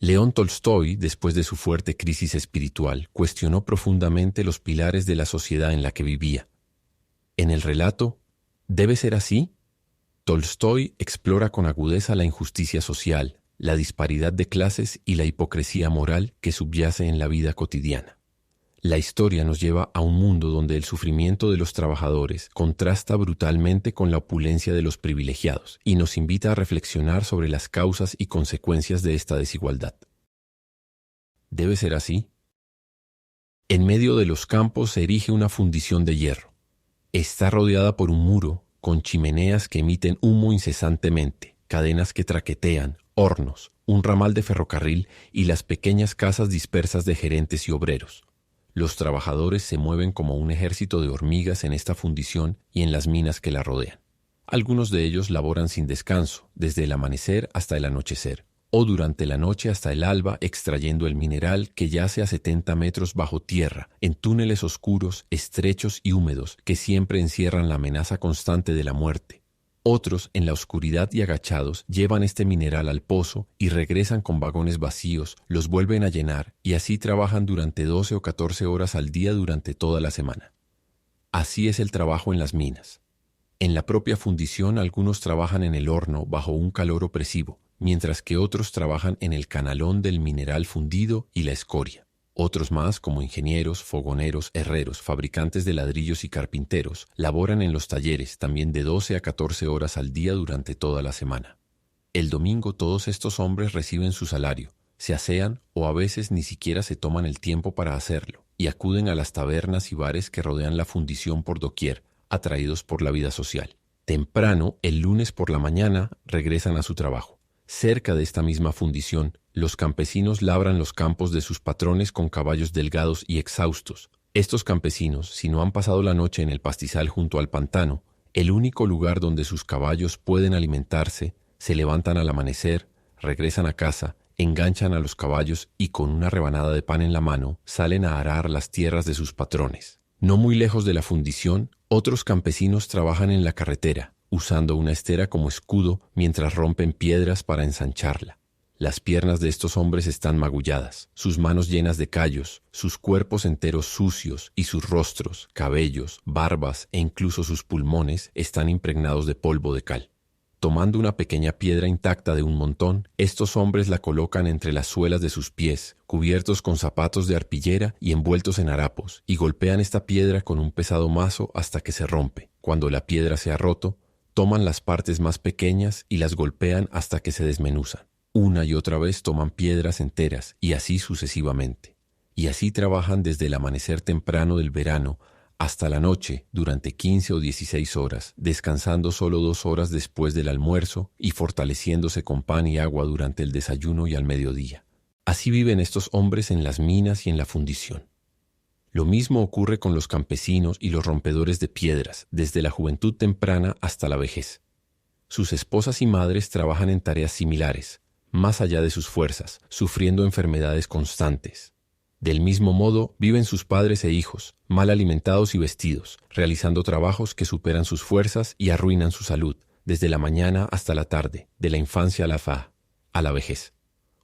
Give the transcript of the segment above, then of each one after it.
León Tolstoy, después de su fuerte crisis espiritual, cuestionó profundamente los pilares de la sociedad en la que vivía. En el relato, ¿debe ser así?, Tolstoy explora con agudeza la injusticia social, la disparidad de clases y la hipocresía moral que subyace en la vida cotidiana. La historia nos lleva a un mundo donde el sufrimiento de los trabajadores contrasta brutalmente con la opulencia de los privilegiados y nos invita a reflexionar sobre las causas y consecuencias de esta desigualdad. ¿Debe ser así? En medio de los campos se erige una fundición de hierro. Está rodeada por un muro con chimeneas que emiten humo incesantemente, cadenas que traquetean, hornos, un ramal de ferrocarril y las pequeñas casas dispersas de gerentes y obreros. Los trabajadores se mueven como un ejército de hormigas en esta fundición y en las minas que la rodean. Algunos de ellos laboran sin descanso, desde el amanecer hasta el anochecer, o durante la noche hasta el alba extrayendo el mineral que yace a 70 metros bajo tierra, en túneles oscuros, estrechos y húmedos que siempre encierran la amenaza constante de la muerte. Otros, en la oscuridad y agachados, llevan este mineral al pozo y regresan con vagones vacíos, los vuelven a llenar y así trabajan durante 12 o 14 horas al día durante toda la semana. Así es el trabajo en las minas. En la propia fundición algunos trabajan en el horno bajo un calor opresivo, mientras que otros trabajan en el canalón del mineral fundido y la escoria. Otros más, como ingenieros, fogoneros, herreros, fabricantes de ladrillos y carpinteros, laboran en los talleres también de 12 a 14 horas al día durante toda la semana. El domingo todos estos hombres reciben su salario, se asean o a veces ni siquiera se toman el tiempo para hacerlo, y acuden a las tabernas y bares que rodean la fundición por doquier, atraídos por la vida social. Temprano, el lunes por la mañana, regresan a su trabajo. Cerca de esta misma fundición, los campesinos labran los campos de sus patrones con caballos delgados y exhaustos. Estos campesinos, si no han pasado la noche en el pastizal junto al pantano, el único lugar donde sus caballos pueden alimentarse, se levantan al amanecer, regresan a casa, enganchan a los caballos y con una rebanada de pan en la mano, salen a arar las tierras de sus patrones. No muy lejos de la fundición, otros campesinos trabajan en la carretera, usando una estera como escudo mientras rompen piedras para ensancharla. Las piernas de estos hombres están magulladas, sus manos llenas de callos, sus cuerpos enteros sucios y sus rostros, cabellos, barbas e incluso sus pulmones están impregnados de polvo de cal. Tomando una pequeña piedra intacta de un montón, estos hombres la colocan entre las suelas de sus pies, cubiertos con zapatos de arpillera y envueltos en harapos, y golpean esta piedra con un pesado mazo hasta que se rompe. Cuando la piedra se ha roto, toman las partes más pequeñas y las golpean hasta que se desmenuzan. Una y otra vez toman piedras enteras y así sucesivamente. Y así trabajan desde el amanecer temprano del verano hasta la noche durante 15 o 16 horas, descansando solo 2 horas después del almuerzo y fortaleciéndose con pan y agua durante el desayuno y al mediodía. Así viven estos hombres en las minas y en la fundición. Lo mismo ocurre con los campesinos y los rompedores de piedras, desde la juventud temprana hasta la vejez. Sus esposas y madres trabajan en tareas similares, más allá de sus fuerzas, sufriendo enfermedades constantes. Del mismo modo, viven sus padres e hijos, mal alimentados y vestidos, realizando trabajos que superan sus fuerzas y arruinan su salud, desde la mañana hasta la tarde, de la infancia a la vejez.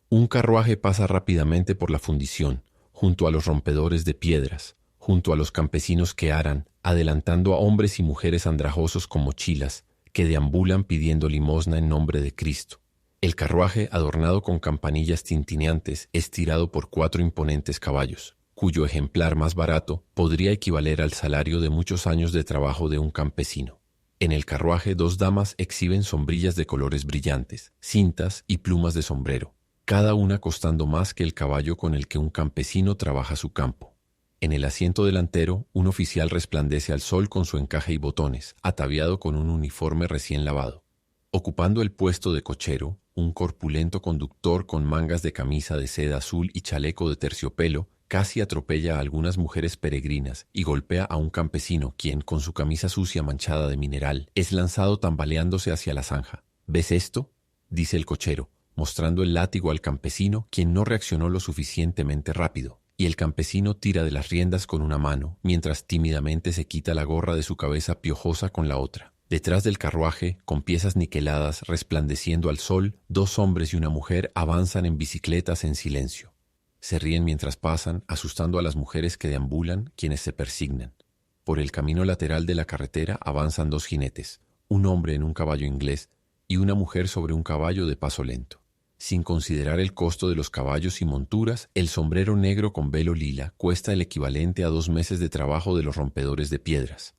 Un carruaje pasa rápidamente por la fundición, junto a los rompedores de piedras, junto a los campesinos que aran, adelantando a hombres y mujeres andrajosos con mochilas, que deambulan pidiendo limosna en nombre de Cristo. El carruaje, adornado con campanillas tintineantes, es tirado por 4 imponentes caballos, cuyo ejemplar más barato podría equivaler al salario de muchos años de trabajo de un campesino. En el carruaje 2 damas exhiben sombrillas de colores brillantes, cintas y plumas de sombrero, cada una costando más que el caballo con el que un campesino trabaja su campo. En el asiento delantero, un oficial resplandece al sol con su encaje y botones, ataviado con un uniforme recién lavado. Ocupando el puesto de cochero, un corpulento conductor con mangas de camisa de seda azul y chaleco de terciopelo casi atropella a algunas mujeres peregrinas y golpea a un campesino quien, con su camisa sucia manchada de mineral, es lanzado tambaleándose hacia la zanja. ¿Ves esto?, dice el cochero, mostrando el látigo al campesino, quien no reaccionó lo suficientemente rápido, y el campesino tira de las riendas con una mano, mientras tímidamente se quita la gorra de su cabeza piojosa con la otra. Detrás del carruaje, con piezas niqueladas resplandeciendo al sol, 2 hombres y una mujer avanzan en bicicletas en silencio. Se ríen mientras pasan, asustando a las mujeres que deambulan, quienes se persignan. Por el camino lateral de la carretera avanzan 2 jinetes, un hombre en un caballo inglés y una mujer sobre un caballo de paso lento. Sin considerar el costo de los caballos y monturas, el sombrero negro con velo lila cuesta el equivalente a 2 meses de trabajo de los rompedores de piedras.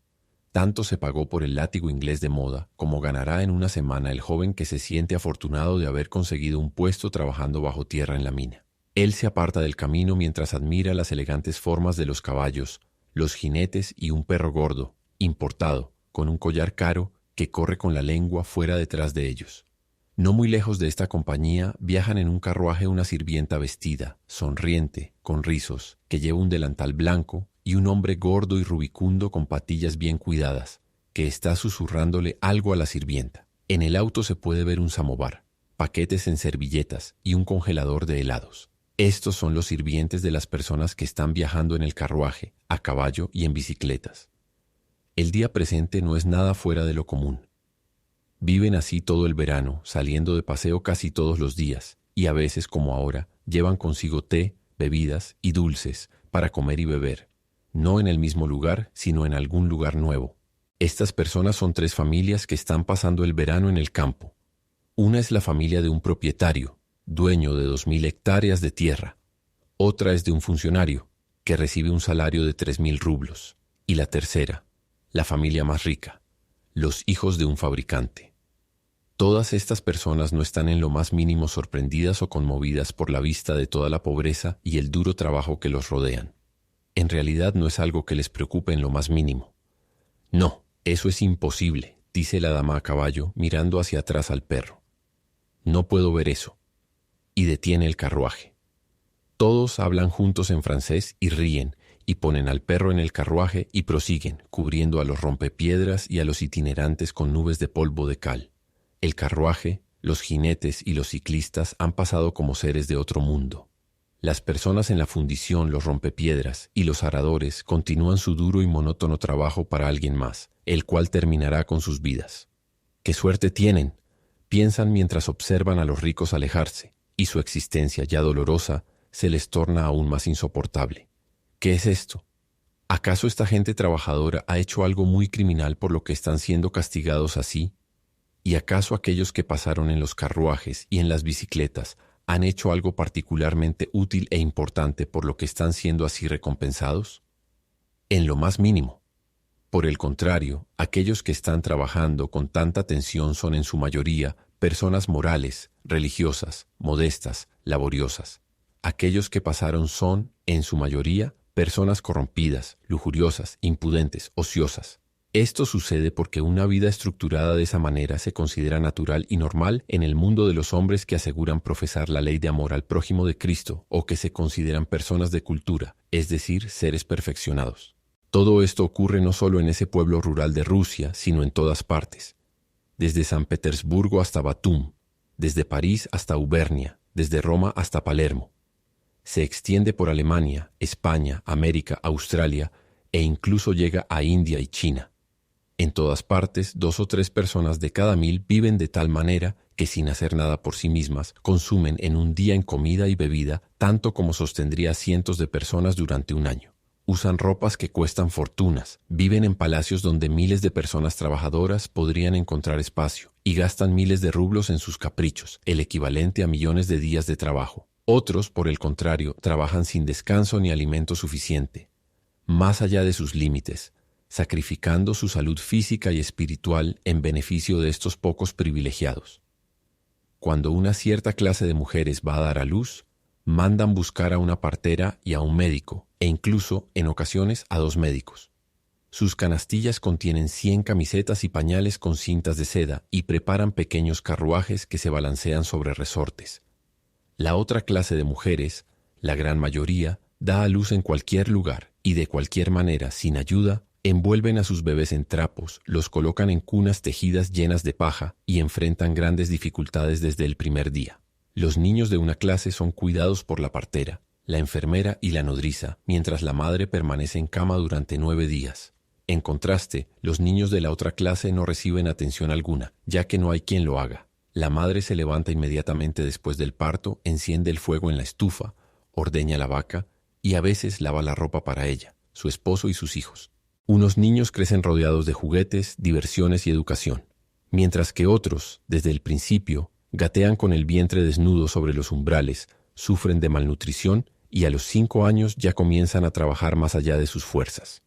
Tanto se pagó por el látigo inglés de moda como ganará en una semana el joven que se siente afortunado de haber conseguido un puesto trabajando bajo tierra en la mina. Él se aparta del camino mientras admira las elegantes formas de los caballos, los jinetes y un perro gordo, importado, con un collar caro, que corre con la lengua fuera detrás de ellos. No muy lejos de esta compañía viajan en un carruaje una sirvienta vestida, sonriente, con rizos, que lleva un delantal blanco, y un hombre gordo y rubicundo con patillas bien cuidadas, que está susurrándole algo a la sirvienta. En el auto se puede ver un samovar, paquetes en servilletas y un congelador de helados. Estos son los sirvientes de las personas que están viajando en el carruaje, a caballo y en bicicletas. El día presente no es nada fuera de lo común. Viven así todo el verano, saliendo de paseo casi todos los días, y a veces, como ahora, llevan consigo té, bebidas y dulces para comer y beber. No en el mismo lugar, sino en algún lugar nuevo. Estas personas son 3 familias que están pasando el verano en el campo. Una es la familia de un propietario, dueño de 2.000 hectáreas de tierra. Otra es de un funcionario, que recibe un salario de 3.000 rublos. Y la tercera, la familia más rica, los hijos de un fabricante. Todas estas personas no están en lo más mínimo sorprendidas o conmovidas por la vista de toda la pobreza y el duro trabajo que los rodean. En realidad no es algo que les preocupe en lo más mínimo. No, eso es imposible, dice la dama a caballo, mirando hacia atrás al perro. No puedo ver eso. Y detiene el carruaje. Todos hablan juntos en francés y ríen, y ponen al perro en el carruaje y prosiguen, cubriendo a los rompepiedras y a los itinerantes con nubes de polvo de cal. El carruaje, los jinetes y los ciclistas han pasado como seres de otro mundo. Las personas en la fundición, los rompepiedras y los aradores continúan su duro y monótono trabajo para alguien más, el cual terminará con sus vidas. ¡Qué suerte tienen!, piensan mientras observan a los ricos alejarse, y su existencia ya dolorosa se les torna aún más insoportable. ¿Qué es esto? ¿Acaso esta gente trabajadora ha hecho algo muy criminal por lo que están siendo castigados así? ¿Y acaso aquellos que pasaron en los carruajes y en las bicicletas han hecho algo particularmente útil e importante por lo que están siendo así recompensados? En lo más mínimo. Por el contrario, aquellos que están trabajando con tanta atención son en su mayoría personas morales, religiosas, modestas, laboriosas. Aquellos que pasaron son, en su mayoría, personas corrompidas, lujuriosas, impudentes, ociosas. Esto sucede porque una vida estructurada de esa manera se considera natural y normal en el mundo de los hombres que aseguran profesar la ley de amor al prójimo de Cristo o que se consideran personas de cultura, es decir, seres perfeccionados. Todo esto ocurre no solo en ese pueblo rural de Rusia, sino en todas partes. Desde San Petersburgo hasta Batum, desde París hasta Auvernia, desde Roma hasta Palermo. Se extiende por Alemania, España, América, Australia e incluso llega a India y China. En todas partes, 2 o 3 personas de cada 1000 viven de tal manera que sin hacer nada por sí mismas, consumen en un día en comida y bebida tanto como sostendría a cientos de personas durante un año. Usan ropas que cuestan fortunas, viven en palacios donde miles de personas trabajadoras podrían encontrar espacio y gastan miles de rublos en sus caprichos, el equivalente a millones de días de trabajo. Otros, por el contrario, trabajan sin descanso ni alimento suficiente, más allá de sus límites, sacrificando su salud física y espiritual en beneficio de estos pocos privilegiados. Cuando una cierta clase de mujeres va a dar a luz, mandan buscar a una partera y a un médico, e incluso, en ocasiones, a 2 médicos. Sus canastillas contienen 100 camisetas y pañales con cintas de seda y preparan pequeños carruajes que se balancean sobre resortes. La otra clase de mujeres, la gran mayoría, da a luz en cualquier lugar y de cualquier manera, sin ayuda, envuelven a sus bebés en trapos, los colocan en cunas tejidas llenas de paja y enfrentan grandes dificultades desde el primer día. Los niños de una clase son cuidados por la partera, la enfermera y la nodriza, mientras la madre permanece en cama durante 9 días. En contraste, los niños de la otra clase no reciben atención alguna, ya que no hay quien lo haga. La madre se levanta inmediatamente después del parto, enciende el fuego en la estufa, ordeña la vaca y a veces lava la ropa para ella, su esposo y sus hijos. Unos niños crecen rodeados de juguetes, diversiones y educación, mientras que otros, desde el principio, gatean con el vientre desnudo sobre los umbrales, sufren de malnutrición y a los 5 años ya comienzan a trabajar más allá de sus fuerzas.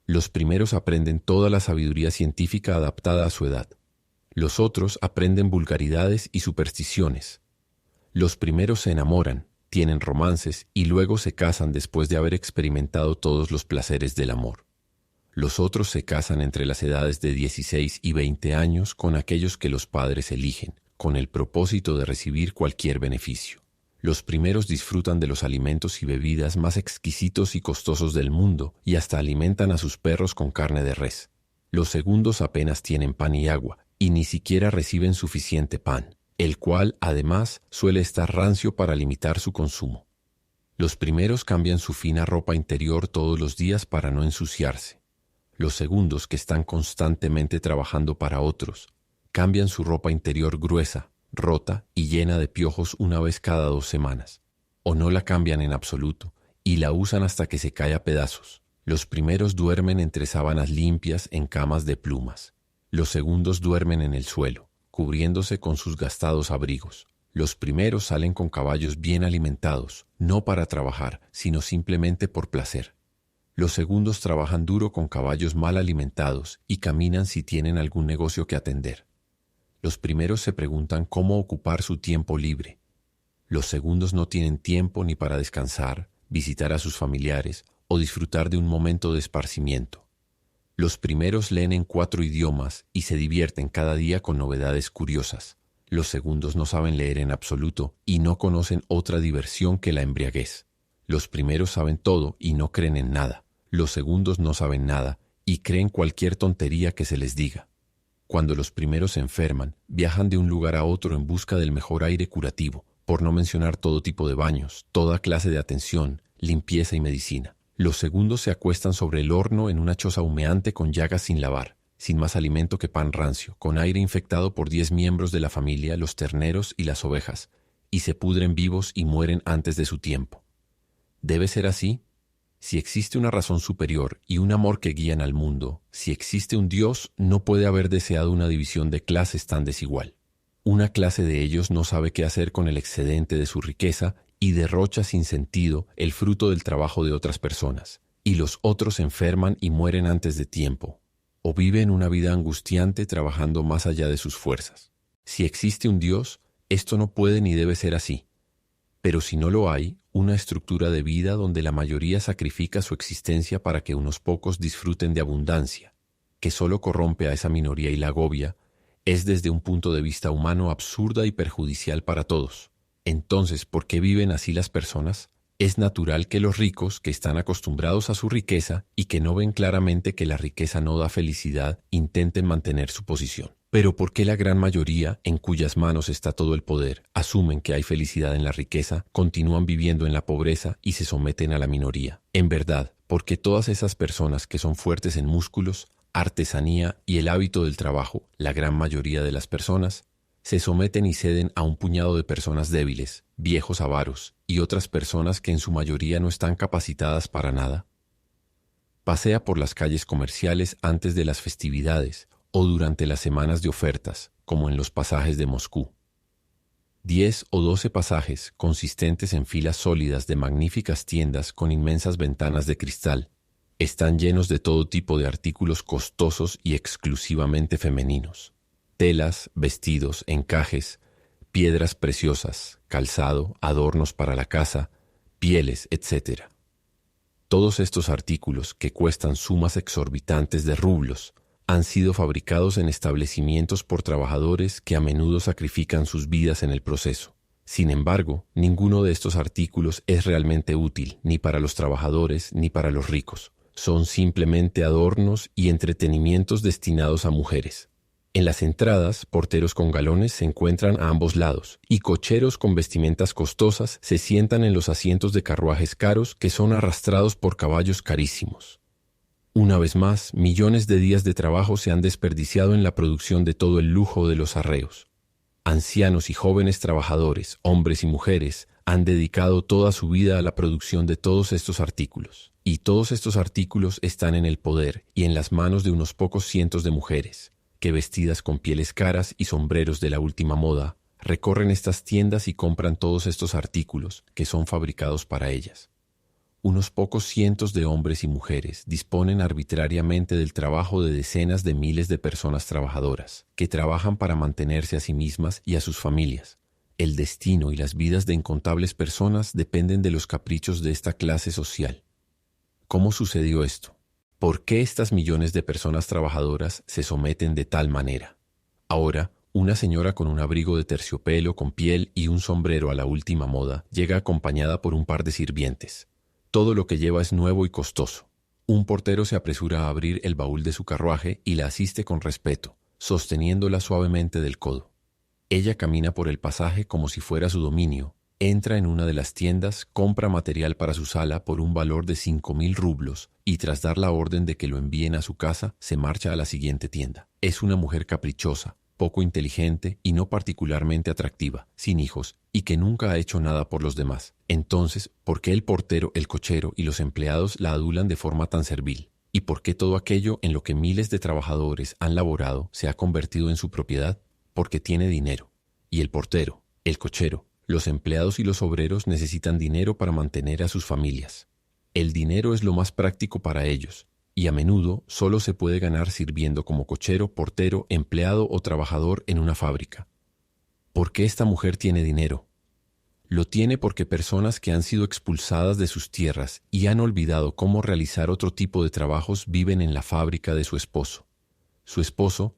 Los primeros aprenden toda la sabiduría científica adaptada a su edad. Los otros aprenden vulgaridades y supersticiones. Los primeros se enamoran, tienen romances y luego se casan después de haber experimentado todos los placeres del amor. Los otros se casan entre las edades de 16 y 20 años con aquellos que los padres eligen, con el propósito de recibir cualquier beneficio. Los primeros disfrutan de los alimentos y bebidas más exquisitos y costosos del mundo y hasta alimentan a sus perros con carne de res. Los segundos apenas tienen pan y agua y ni siquiera reciben suficiente pan, el cual, además, suele estar rancio para limitar su consumo. Los primeros cambian su fina ropa interior todos los días para no ensuciarse. Los segundos, que están constantemente trabajando para otros, cambian su ropa interior gruesa, rota y llena de piojos una vez cada 2 semanas, o no la cambian en absoluto y la usan hasta que se cae a pedazos. Los primeros duermen entre sábanas limpias en camas de plumas. Los segundos duermen en el suelo, cubriéndose con sus gastados abrigos. Los primeros salen con caballos bien alimentados, no para trabajar, sino simplemente por placer. Los segundos trabajan duro con caballos mal alimentados y caminan si tienen algún negocio que atender. Los primeros se preguntan cómo ocupar su tiempo libre. Los segundos no tienen tiempo ni para descansar, visitar a sus familiares o disfrutar de un momento de esparcimiento. Los primeros leen en 4 idiomas y se divierten cada día con novedades curiosas. Los segundos no saben leer en absoluto y no conocen otra diversión que la embriaguez. Los primeros saben todo y no creen en nada. Los segundos no saben nada y creen cualquier tontería que se les diga. Cuando los primeros se enferman, viajan de un lugar a otro en busca del mejor aire curativo, por no mencionar todo tipo de baños, toda clase de atención, limpieza y medicina. Los segundos se acuestan sobre el horno en una choza humeante con llagas sin lavar, sin más alimento que pan rancio, con aire infectado por 10 miembros de la familia, los terneros y las ovejas, y se pudren vivos y mueren antes de su tiempo. ¿Debe ser así? Si existe una razón superior y un amor que guían al mundo, si existe un Dios, no puede haber deseado una división de clases tan desigual. Una clase de ellos no sabe qué hacer con el excedente de su riqueza y derrocha sin sentido el fruto del trabajo de otras personas, y los otros se enferman y mueren antes de tiempo, o viven una vida angustiante trabajando más allá de sus fuerzas. Si existe un Dios, esto no puede ni debe ser así. Pero si no lo hay, una estructura de vida donde la mayoría sacrifica su existencia para que unos pocos disfruten de abundancia, que solo corrompe a esa minoría y la agobia, es desde un punto de vista humano absurda y perjudicial para todos. Entonces, ¿por qué viven así las personas? Es natural que los ricos, que están acostumbrados a su riqueza y que no ven claramente que la riqueza no da felicidad, intenten mantener su posición. Pero ¿por qué la gran mayoría, en cuyas manos está todo el poder, asumen que hay felicidad en la riqueza, continúan viviendo en la pobreza y se someten a la minoría? En verdad, porque todas esas personas que son fuertes en músculos, artesanía y el hábito del trabajo, la gran mayoría de las personas, se someten y ceden a un puñado de personas débiles, viejos avaros y otras personas que en su mayoría no están capacitadas para nada. Pasea por las calles comerciales antes de las festividades o durante las semanas de ofertas, como en los pasajes de Moscú. 10 o 12 pasajes consistentes en filas sólidas de magníficas tiendas con inmensas ventanas de cristal. Están llenos de todo tipo de artículos costosos y exclusivamente femeninos. Telas, vestidos, encajes, piedras preciosas, calzado, adornos para la casa, pieles, etc. Todos estos artículos, que cuestan sumas exorbitantes de rublos, han sido fabricados en establecimientos por trabajadores que a menudo sacrifican sus vidas en el proceso. Sin embargo, ninguno de estos artículos es realmente útil, ni para los trabajadores ni para los ricos. Son simplemente adornos y entretenimientos destinados a mujeres. En las entradas, porteros con galones se encuentran a ambos lados, y cocheros con vestimentas costosas se sientan en los asientos de carruajes caros que son arrastrados por caballos carísimos. Una vez más, millones de días de trabajo se han desperdiciado en la producción de todo el lujo de los arreos. Ancianos y jóvenes trabajadores, hombres y mujeres, han dedicado toda su vida a la producción de todos estos artículos. Y todos estos artículos están en el poder y en las manos de unos pocos cientos de mujeres, que vestidas con pieles caras y sombreros de la última moda, recorren estas tiendas y compran todos estos artículos que son fabricados para ellas. Unos pocos cientos de hombres y mujeres disponen arbitrariamente del trabajo de decenas de miles de personas trabajadoras, que trabajan para mantenerse a sí mismas y a sus familias. El destino y las vidas de incontables personas dependen de los caprichos de esta clase social. ¿Cómo sucedió esto? ¿Por qué estas millones de personas trabajadoras se someten de tal manera? Ahora, una señora con un abrigo de terciopelo con piel y un sombrero a la última moda llega acompañada por un par de sirvientes. Todo lo que lleva es nuevo y costoso. Un portero se apresura a abrir el baúl de su carruaje y la asiste con respeto, sosteniéndola suavemente del codo. Ella camina por el pasaje como si fuera su dominio, entra en una de las tiendas, compra material para su sala por un valor de 5.000 rublos y tras dar la orden de que lo envíen a su casa, se marcha a la siguiente tienda. Es una mujer caprichosa, poco inteligente y no particularmente atractiva, sin hijos y que nunca ha hecho nada por los demás. Entonces, ¿por qué el portero, el cochero y los empleados la adulan de forma tan servil? ¿Y por qué todo aquello en lo que miles de trabajadores han laborado se ha convertido en su propiedad? Porque tiene dinero. Y el portero, el cochero, los empleados y los obreros necesitan dinero para mantener a sus familias. El dinero es lo más práctico para ellos, y a menudo solo se puede ganar sirviendo como cochero, portero, empleado o trabajador en una fábrica. ¿Por qué esta mujer tiene dinero? Lo tiene porque personas que han sido expulsadas de sus tierras y han olvidado cómo realizar otro tipo de trabajos viven en la fábrica de su esposo. Su esposo,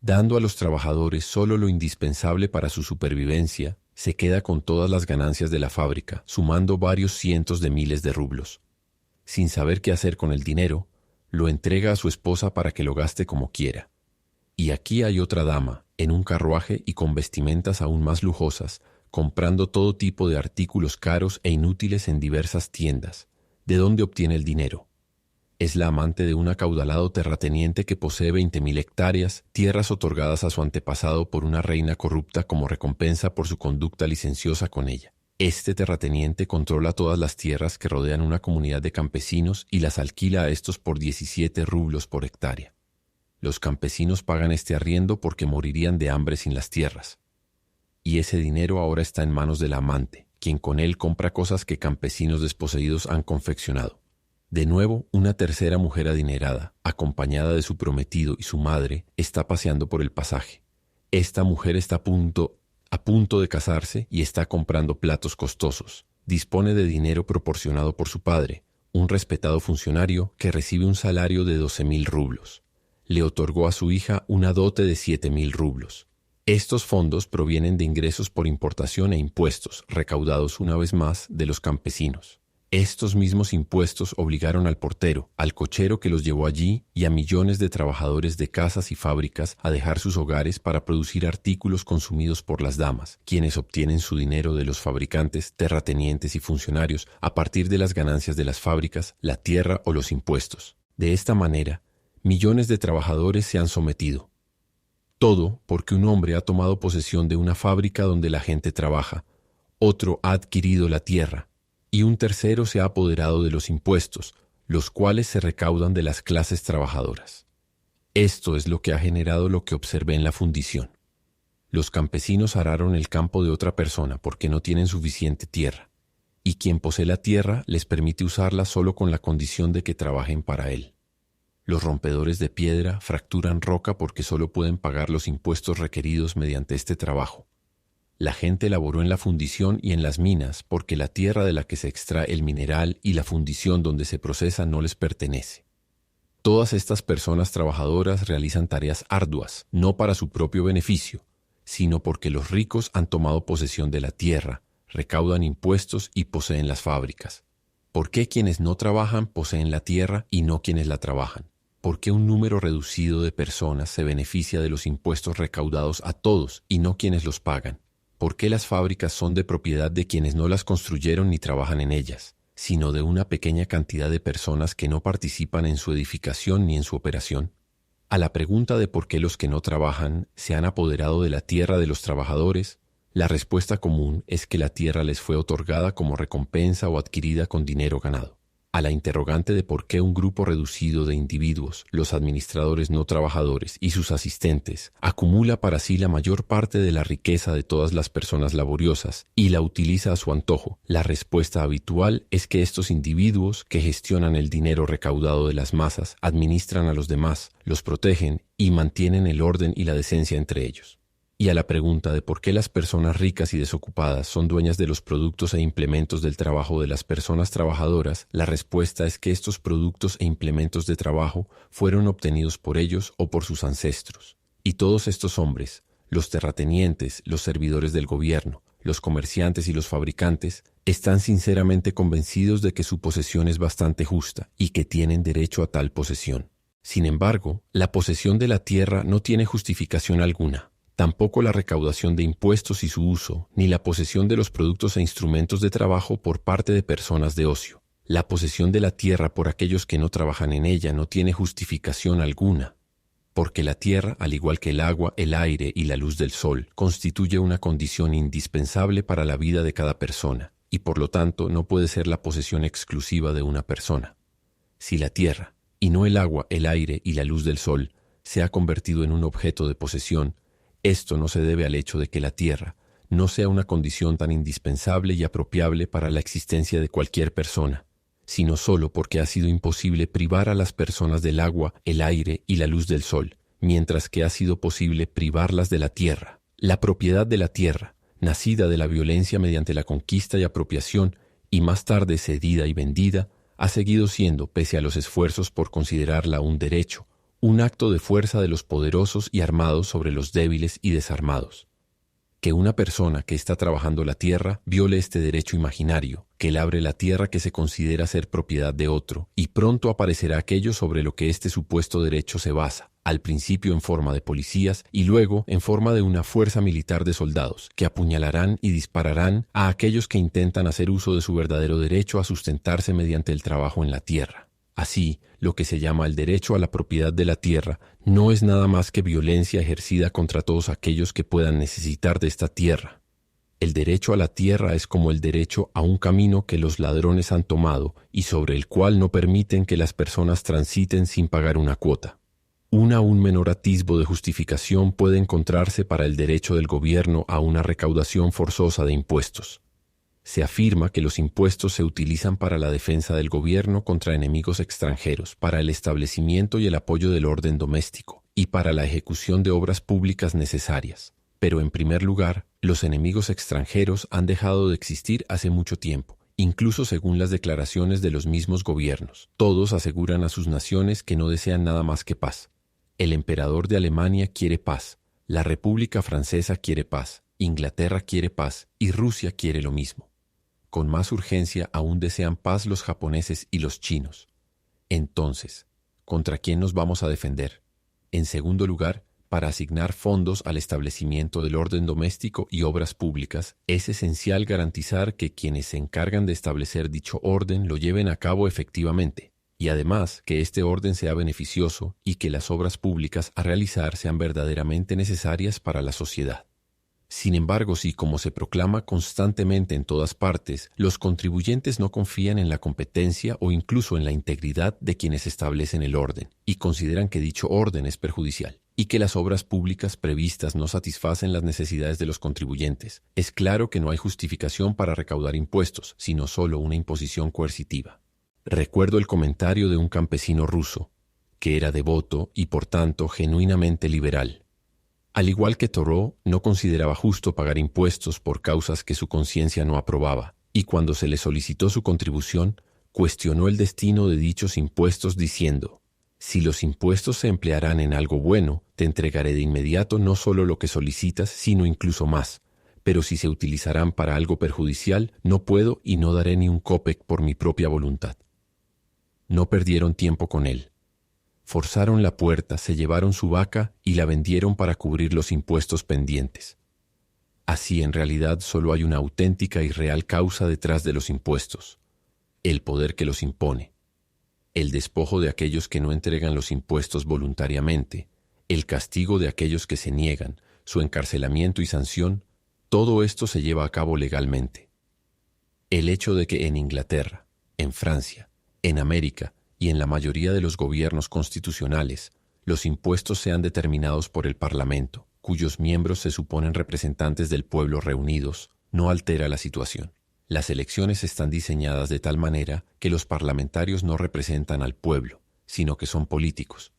dando a los trabajadores solo lo indispensable para su supervivencia, se queda con todas las ganancias de la fábrica, sumando varios cientos de miles de rublos. Sin saber qué hacer con el dinero, lo entrega a su esposa para que lo gaste como quiera. Y aquí hay otra dama, en un carruaje y con vestimentas aún más lujosas, comprando todo tipo de artículos caros e inútiles en diversas tiendas. ¿De dónde obtiene el dinero? Es la amante de un acaudalado terrateniente que posee 20.000 hectáreas, tierras otorgadas a su antepasado por una reina corrupta como recompensa por su conducta licenciosa con ella. Este terrateniente controla todas las tierras que rodean una comunidad de campesinos y las alquila a estos por 17 rublos por hectárea. Los campesinos pagan este arriendo porque morirían de hambre sin las tierras. Y ese dinero ahora está en manos de la amante, quien con él compra cosas que campesinos desposeídos han confeccionado. De nuevo, una tercera mujer adinerada, acompañada de su prometido y su madre, está paseando por el pasaje. Esta mujer está a punto de casarse y está comprando platos costosos. Dispone de dinero proporcionado por su padre, un respetado funcionario que recibe un salario de 12.000 rublos. Le otorgó a su hija una dote de 7.000 rublos. Estos fondos provienen de ingresos por importación e impuestos, recaudados una vez más de los campesinos. Estos mismos impuestos obligaron al portero, al cochero que los llevó allí y a millones de trabajadores de casas y fábricas a dejar sus hogares para producir artículos consumidos por las damas, quienes obtienen su dinero de los fabricantes, terratenientes y funcionarios a partir de las ganancias de las fábricas, la tierra o los impuestos. De esta manera, millones de trabajadores se han sometido. Todo porque un hombre ha tomado posesión de una fábrica donde la gente trabaja, otro ha adquirido la tierra, y un tercero se ha apoderado de los impuestos, los cuales se recaudan de las clases trabajadoras. Esto es lo que ha generado lo que observé en la fundición. Los campesinos araron el campo de otra persona porque no tienen suficiente tierra, y quien posee la tierra les permite usarla solo con la condición de que trabajen para él. Los rompedores de piedra fracturan roca porque solo pueden pagar los impuestos requeridos mediante este trabajo. La gente laboró en la fundición y en las minas porque la tierra de la que se extrae el mineral y la fundición donde se procesa no les pertenece. Todas estas personas trabajadoras realizan tareas arduas, no para su propio beneficio, sino porque los ricos han tomado posesión de la tierra, recaudan impuestos y poseen las fábricas. ¿Por qué quienes no trabajan poseen la tierra y no quienes la trabajan? ¿Por qué un número reducido de personas se beneficia de los impuestos recaudados a todos y no quienes los pagan? ¿Por qué las fábricas son de propiedad de quienes no las construyeron ni trabajan en ellas? sino de una pequeña cantidad de personas que no participan en su edificación ni en su operación? A la pregunta de por qué los que no trabajan se han apoderado de la tierra de los trabajadores, la respuesta común es que la tierra les fue otorgada como recompensa o adquirida con dinero ganado. A la interrogante de por qué un grupo reducido de individuos, los administradores no trabajadores y sus asistentes, acumula para sí la mayor parte de la riqueza de todas las personas laboriosas y la utiliza a su antojo, la respuesta habitual es que estos individuos que gestionan el dinero recaudado de las masas administran a los demás, los protegen y mantienen el orden y la decencia entre ellos. Y a la pregunta de por qué las personas ricas y desocupadas son dueñas de los productos e implementos del trabajo de las personas trabajadoras, la respuesta es que estos productos e implementos de trabajo fueron obtenidos por ellos o por sus ancestros. Y todos estos hombres, los terratenientes, los servidores del gobierno, los comerciantes y los fabricantes, están sinceramente convencidos de que su posesión es bastante justa y que tienen derecho a tal posesión. Sin embargo, la posesión de la tierra no tiene justificación alguna. Tampoco la recaudación de impuestos y su uso, ni la posesión de los productos e instrumentos de trabajo por parte de personas de ocio. La posesión de la tierra por aquellos que no trabajan en ella no tiene justificación alguna, porque la tierra, al igual que el agua, el aire y la luz del sol, constituye una condición indispensable para la vida de cada persona, y por lo tanto no puede ser la posesión exclusiva de una persona. Si la tierra, y no el agua, el aire y la luz del sol, se ha convertido en un objeto de posesión, esto no se debe al hecho de que la tierra no sea una condición tan indispensable y apropiable para la existencia de cualquier persona, sino solo porque ha sido imposible privar a las personas del agua, el aire y la luz del sol, mientras que ha sido posible privarlas de la tierra. La propiedad de la tierra, nacida de la violencia mediante la conquista y apropiación, y más tarde cedida y vendida, ha seguido siendo, pese a los esfuerzos por considerarla un derecho, un acto de fuerza de los poderosos y armados sobre los débiles y desarmados. Que una persona que está trabajando la tierra viole este derecho imaginario, que labre la tierra que se considera ser propiedad de otro, y pronto aparecerá aquello sobre lo que este supuesto derecho se basa, al principio en forma de policías y luego en forma de una fuerza militar de soldados, que apuñalarán y dispararán a aquellos que intentan hacer uso de su verdadero derecho a sustentarse mediante el trabajo en la tierra. Así, lo que se llama el derecho a la propiedad de la tierra no es nada más que violencia ejercida contra todos aquellos que puedan necesitar de esta tierra. El derecho a la tierra es como el derecho a un camino que los ladrones han tomado y sobre el cual no permiten que las personas transiten sin pagar una cuota. Un aún menor atisbo de justificación puede encontrarse para el derecho del gobierno a una recaudación forzosa de impuestos. Se afirma que los impuestos se utilizan para la defensa del gobierno contra enemigos extranjeros, para el establecimiento y el apoyo del orden doméstico, y para la ejecución de obras públicas necesarias. Pero en primer lugar, los enemigos extranjeros han dejado de existir hace mucho tiempo, incluso según las declaraciones de los mismos gobiernos. Todos aseguran a sus naciones que no desean nada más que paz. El emperador de Alemania quiere paz, la República Francesa quiere paz, Inglaterra quiere paz y Rusia quiere lo mismo. Con más urgencia aún desean paz los japoneses y los chinos. Entonces, ¿contra quién nos vamos a defender? En segundo lugar, para asignar fondos al establecimiento del orden doméstico y obras públicas, es esencial garantizar que quienes se encargan de establecer dicho orden lo lleven a cabo efectivamente, y además que este orden sea beneficioso y que las obras públicas a realizar sean verdaderamente necesarias para la sociedad. Sin embargo, si, como se proclama constantemente en todas partes, los contribuyentes no confían en la competencia o incluso en la integridad de quienes establecen el orden, y consideran que dicho orden es perjudicial, y que las obras públicas previstas no satisfacen las necesidades de los contribuyentes, es claro que no hay justificación para recaudar impuestos, sino solo una imposición coercitiva. Recuerdo el comentario de un campesino ruso, que era devoto y por tanto genuinamente liberal. Al igual que Thoreau, no consideraba justo pagar impuestos por causas que su conciencia no aprobaba, y cuando se le solicitó su contribución, cuestionó el destino de dichos impuestos diciendo: «Si los impuestos se emplearán en algo bueno, te entregaré de inmediato no solo lo que solicitas, sino incluso más. Pero si se utilizarán para algo perjudicial, no puedo y no daré ni un copec por mi propia voluntad». No perdieron tiempo con él. Forzaron la puerta, se llevaron su vaca y la vendieron para cubrir los impuestos pendientes. Así, en realidad, solo hay una auténtica y real causa detrás de los impuestos: el poder que los impone, el despojo de aquellos que no entregan los impuestos voluntariamente, el castigo de aquellos que se niegan, su encarcelamiento y sanción, todo esto se lleva a cabo legalmente. El hecho de que en Inglaterra, en Francia, en América y en la mayoría de los gobiernos constitucionales, los impuestos sean determinados por el Parlamento, cuyos miembros se suponen representantes del pueblo reunidos, no altera la situación. Las elecciones están diseñadas de tal manera que los parlamentarios no representan al pueblo, sino que son políticos.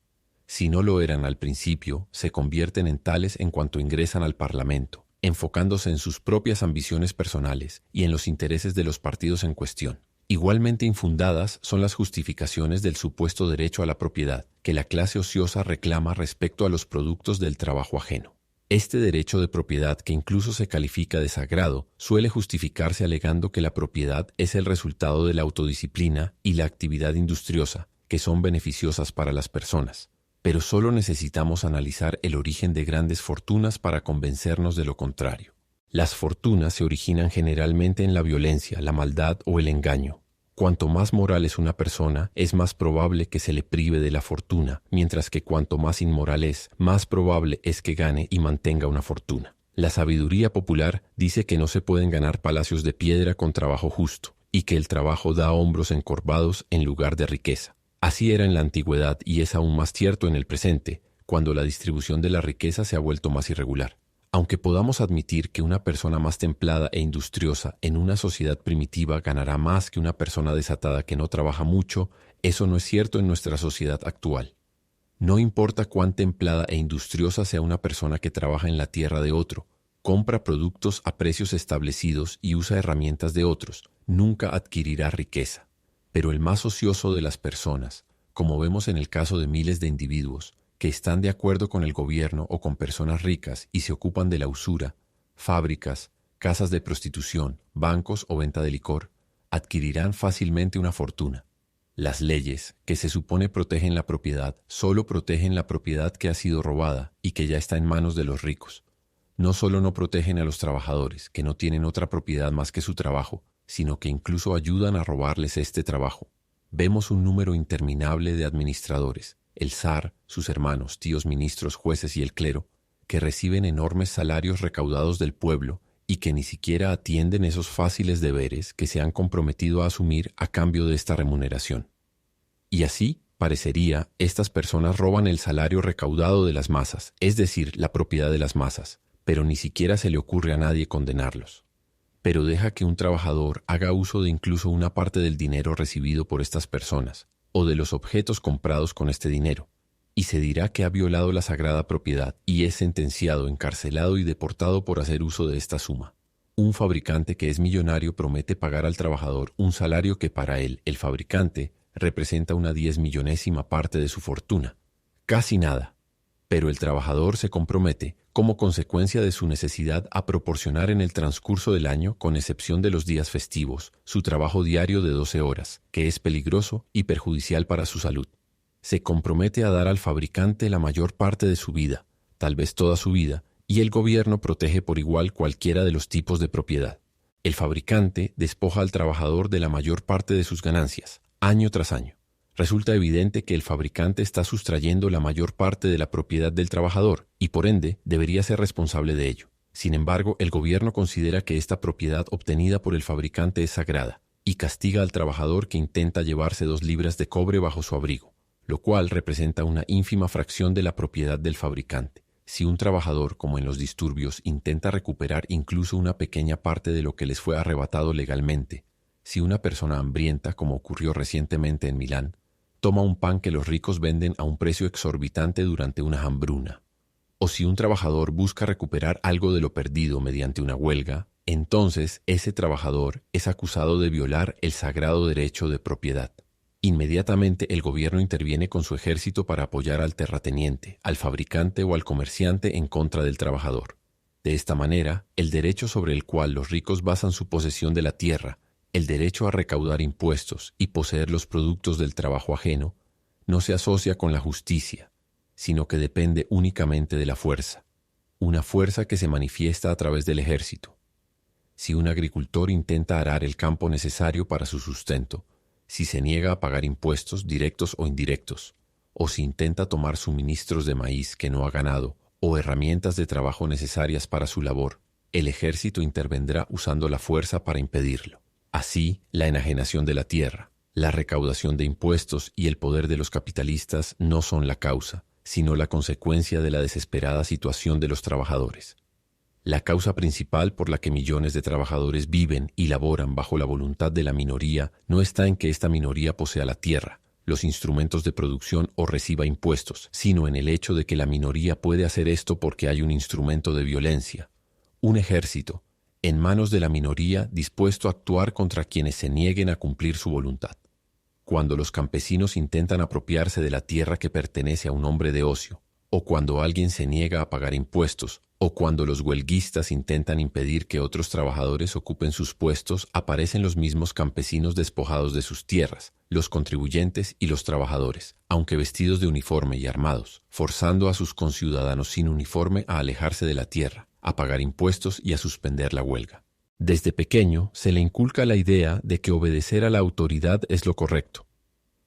Si no lo eran al principio, se convierten en tales en cuanto ingresan al Parlamento, enfocándose en sus propias ambiciones personales y en los intereses de los partidos en cuestión. Igualmente infundadas son las justificaciones del supuesto derecho a la propiedad que la clase ociosa reclama respecto a los productos del trabajo ajeno. Este derecho de propiedad, que incluso se califica de sagrado, suele justificarse alegando que la propiedad es el resultado de la autodisciplina y la actividad industriosa, que son beneficiosas para las personas. Pero solo necesitamos analizar el origen de grandes fortunas para convencernos de lo contrario. Las fortunas se originan generalmente en la violencia, la maldad o el engaño. Cuanto más moral es una persona, es más probable que se le prive de la fortuna, mientras que cuanto más inmoral es, más probable es que gane y mantenga una fortuna. La sabiduría popular dice que no se pueden ganar palacios de piedra con trabajo justo, y que el trabajo da hombros encorvados en lugar de riqueza. Así era en la antigüedad y es aún más cierto en el presente, cuando la distribución de la riqueza se ha vuelto más irregular. Aunque podamos admitir que una persona más templada e industriosa en una sociedad primitiva ganará más que una persona desatada que no trabaja mucho, eso no es cierto en nuestra sociedad actual. No importa cuán templada e industriosa sea una persona que trabaja en la tierra de otro, compra productos a precios establecidos y usa herramientas de otros, nunca adquirirá riqueza. Pero el más ocioso de las personas, como vemos en el caso de miles de individuos, que están de acuerdo con el gobierno o con personas ricas y se ocupan de la usura, fábricas, casas de prostitución, bancos o venta de licor, adquirirán fácilmente una fortuna. Las leyes, que se supone protegen la propiedad, solo protegen la propiedad que ha sido robada y que ya está en manos de los ricos. No solo no protegen a los trabajadores, que no tienen otra propiedad más que su trabajo, sino que incluso ayudan a robarles este trabajo. Vemos un número interminable de administradores, el zar, sus hermanos, tíos ministros, jueces y el clero, que reciben enormes salarios recaudados del pueblo y que ni siquiera atienden esos fáciles deberes que se han comprometido a asumir a cambio de esta remuneración. Y así, parecería, estas personas roban el salario recaudado de las masas, es decir, la propiedad de las masas, pero ni siquiera se le ocurre a nadie condenarlos. Pero deja que un trabajador haga uso de incluso una parte del dinero recibido por estas personas, o de los objetos comprados con este dinero, y se dirá que ha violado la sagrada propiedad y es sentenciado, encarcelado y deportado por hacer uso de esta suma. Un fabricante que es millonario promete pagar al trabajador un salario que para él, el fabricante, representa una 10 millonésima parte de su fortuna. Casi nada. Pero el trabajador se compromete, como consecuencia de su necesidad, a proporcionar en el transcurso del año, con excepción de los días festivos, su trabajo diario de 12 horas, que es peligroso y perjudicial para su salud. Se compromete a dar al fabricante la mayor parte de su vida, tal vez toda su vida, y el gobierno protege por igual cualquiera de los tipos de propiedad. El fabricante despoja al trabajador de la mayor parte de sus ganancias, año tras año. Resulta evidente que el fabricante está sustrayendo la mayor parte de la propiedad del trabajador y por ende debería ser responsable de ello. Sin embargo, el gobierno considera que esta propiedad obtenida por el fabricante es sagrada y castiga al trabajador que intenta llevarse 2 libras de cobre bajo su abrigo, lo cual representa una ínfima fracción de la propiedad del fabricante. Si un trabajador, como en los disturbios, intenta recuperar incluso una pequeña parte de lo que les fue arrebatado legalmente, si una persona hambrienta, como ocurrió recientemente en Milán, toma un pan que los ricos venden a un precio exorbitante durante una hambruna, o si un trabajador busca recuperar algo de lo perdido mediante una huelga, entonces ese trabajador es acusado de violar el sagrado derecho de propiedad. Inmediatamente el gobierno interviene con su ejército para apoyar al terrateniente, al fabricante o al comerciante en contra del trabajador. De esta manera, el derecho sobre el cual los ricos basan su posesión de la tierra, el derecho a recaudar impuestos y poseer los productos del trabajo ajeno, no se asocia con la justicia, sino que depende únicamente de la fuerza, una fuerza que se manifiesta a través del ejército. Si un agricultor intenta arar el campo necesario para su sustento, si se niega a pagar impuestos directos o indirectos, o si intenta tomar suministros de maíz que no ha ganado o herramientas de trabajo necesarias para su labor, el ejército intervendrá usando la fuerza para impedirlo. Así, la enajenación de la tierra, la recaudación de impuestos y el poder de los capitalistas no son la causa, sino la consecuencia de la desesperada situación de los trabajadores. La causa principal por la que millones de trabajadores viven y laboran bajo la voluntad de la minoría no está en que esta minoría posea la tierra, los instrumentos de producción o reciba impuestos, sino en el hecho de que la minoría puede hacer esto porque hay un instrumento de violencia, un ejército, en manos de la minoría dispuesto a actuar contra quienes se nieguen a cumplir su voluntad. Cuando los campesinos intentan apropiarse de la tierra que pertenece a un hombre de ocio, o cuando alguien se niega a pagar impuestos, o cuando los huelguistas intentan impedir que otros trabajadores ocupen sus puestos, aparecen los mismos campesinos despojados de sus tierras, los contribuyentes y los trabajadores, aunque vestidos de uniforme y armados, forzando a sus conciudadanos sin uniforme a alejarse de la tierra, a pagar impuestos y a suspender la huelga. Desde pequeño se le inculca la idea de que obedecer a la autoridad es lo correcto.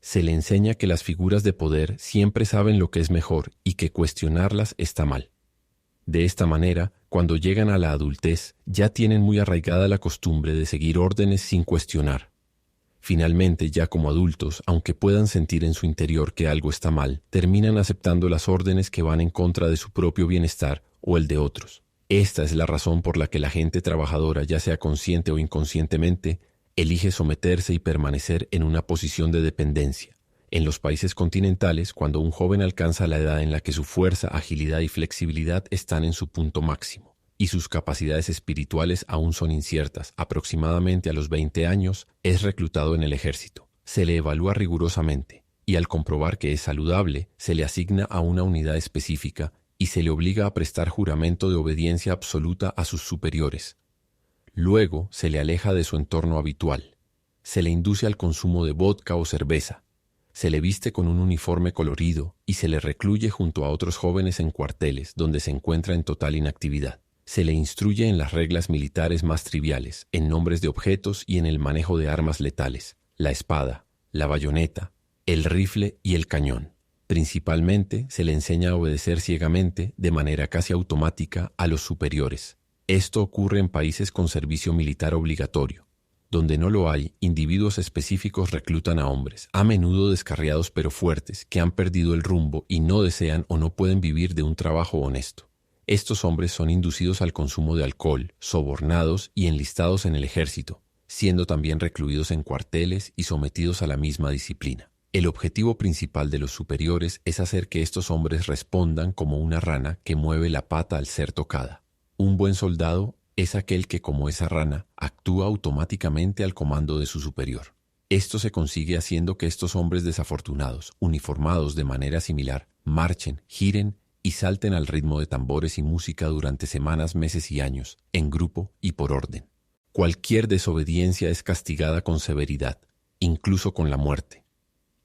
Se le enseña que las figuras de poder siempre saben lo que es mejor y que cuestionarlas está mal. De esta manera, cuando llegan a la adultez, ya tienen muy arraigada la costumbre de seguir órdenes sin cuestionar. Finalmente, ya como adultos, aunque puedan sentir en su interior que algo está mal, terminan aceptando las órdenes que van en contra de su propio bienestar o el de otros. Esta es la razón por la que la gente trabajadora, ya sea consciente o inconscientemente, elige someterse y permanecer en una posición de dependencia. En los países continentales, cuando un joven alcanza la edad en la que su fuerza, agilidad y flexibilidad están en su punto máximo, y sus capacidades espirituales aún son inciertas, aproximadamente a los 20 años, es reclutado en el ejército. Se le evalúa rigurosamente, y al comprobar que es saludable, se le asigna a una unidad específica y se le obliga a prestar juramento de obediencia absoluta a sus superiores. Luego se le aleja de su entorno habitual. Se le induce al consumo de vodka o cerveza. Se le viste con un uniforme colorido y se le recluye junto a otros jóvenes en cuarteles donde se encuentra en total inactividad. Se le instruye en las reglas militares más triviales, en nombres de objetos y en el manejo de armas letales, la espada, la bayoneta, el rifle y el cañón. Principalmente se le enseña a obedecer ciegamente, de manera casi automática, a los superiores. Esto ocurre en países con servicio militar obligatorio. Donde no lo hay, individuos específicos reclutan a hombres, a menudo descarriados pero fuertes, que han perdido el rumbo y no desean o no pueden vivir de un trabajo honesto. Estos hombres son inducidos al consumo de alcohol, sobornados y enlistados en el ejército, siendo también recluidos en cuarteles y sometidos a la misma disciplina. El objetivo principal de los superiores es hacer que estos hombres respondan como una rana que mueve la pata al ser tocada. Un buen soldado es aquel que, como esa rana, actúa automáticamente al comando de su superior. Esto se consigue haciendo que estos hombres desafortunados, uniformados de manera similar, marchen, giren y salten al ritmo de tambores y música durante semanas, meses y años, en grupo y por orden. Cualquier desobediencia es castigada con severidad, incluso con la muerte.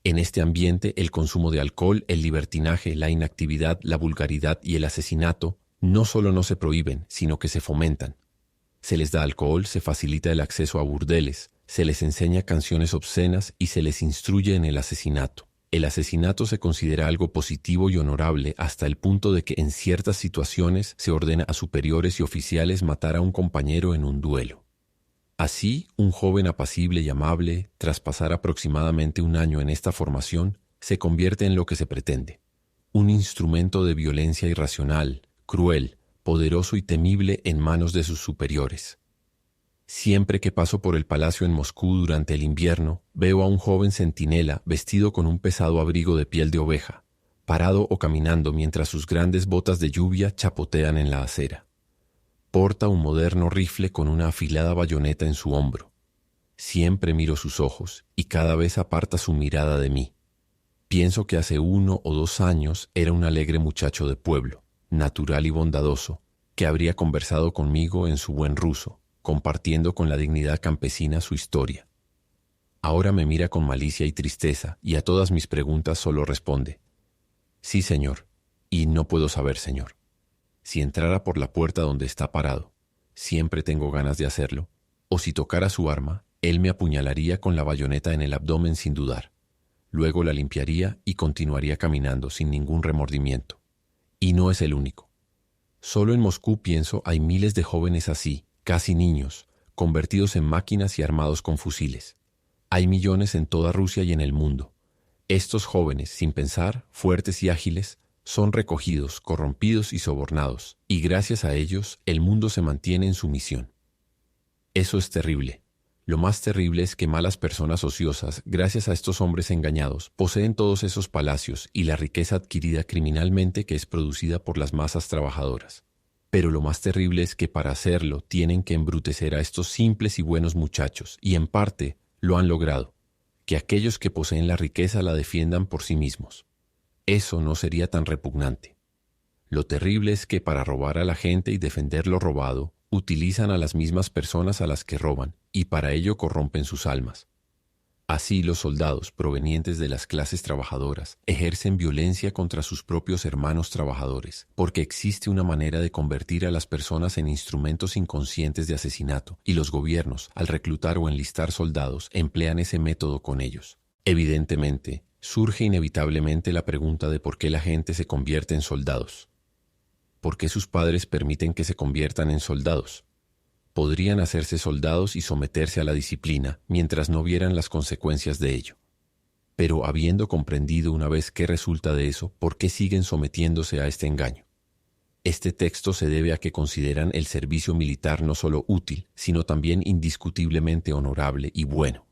En este ambiente, el consumo de alcohol, el libertinaje, la inactividad, la vulgaridad y el asesinato no solo no se prohíben, sino que se fomentan. Se les da alcohol, se facilita el acceso a burdeles, se les enseña canciones obscenas y se les instruye en el asesinato. El asesinato se considera algo positivo y honorable hasta el punto de que en ciertas situaciones se ordena a superiores y oficiales matar a un compañero en un duelo. Así, un joven apacible y amable, tras pasar aproximadamente un año en esta formación, se convierte en lo que se pretende: un instrumento de violencia irracional, cruel, poderoso y temible en manos de sus superiores. Siempre que paso por el palacio en Moscú durante el invierno, veo a un joven centinela vestido con un pesado abrigo de piel de oveja, parado o caminando mientras sus grandes botas de lluvia chapotean en la acera. Porta un moderno rifle con una afilada bayoneta en su hombro. Siempre miro sus ojos y cada vez aparta su mirada de mí. Pienso que hace 1 o 2 años era un alegre muchacho de pueblo, natural y bondadoso, que habría conversado conmigo en su buen ruso, compartiendo con la dignidad campesina su historia. Ahora me mira con malicia y tristeza y a todas mis preguntas solo responde: sí, señor, y no puedo saber, señor. Si entrara por la puerta donde está parado, siempre tengo ganas de hacerlo, o si tocara su arma, él me apuñalaría con la bayoneta en el abdomen sin dudar. Luego la limpiaría y continuaría caminando sin ningún remordimiento. Y no es el único. Solo en Moscú, pienso, hay miles de jóvenes así, casi niños, convertidos en máquinas y armados con fusiles. Hay millones en toda Rusia y en el mundo. Estos jóvenes, sin pensar, fuertes y ágiles, son recogidos, corrompidos y sobornados, y gracias a ellos el mundo se mantiene en sumisión. Eso es terrible. Lo más terrible es que malas personas ociosas, gracias a estos hombres engañados, poseen todos esos palacios y la riqueza adquirida criminalmente que es producida por las masas trabajadoras. Pero lo más terrible es que para hacerlo tienen que embrutecer a estos simples y buenos muchachos, y en parte lo han logrado, que aquellos que poseen la riqueza la defiendan por sí mismos. Eso no sería tan repugnante. Lo terrible es que para robar a la gente y defender lo robado, utilizan a las mismas personas a las que roban, y para ello corrompen sus almas. Así los soldados provenientes de las clases trabajadoras ejercen violencia contra sus propios hermanos trabajadores, porque existe una manera de convertir a las personas en instrumentos inconscientes de asesinato, y los gobiernos, al reclutar o enlistar soldados, emplean ese método con ellos. Evidentemente, surge inevitablemente la pregunta de por qué la gente se convierte en soldados. ¿Por qué sus padres permiten que se conviertan en soldados? Podrían hacerse soldados y someterse a la disciplina mientras no vieran las consecuencias de ello. Pero habiendo comprendido una vez qué resulta de eso, ¿por qué siguen sometiéndose a este engaño? Este texto se debe a que consideran el servicio militar no solo útil, sino también indiscutiblemente honorable y bueno.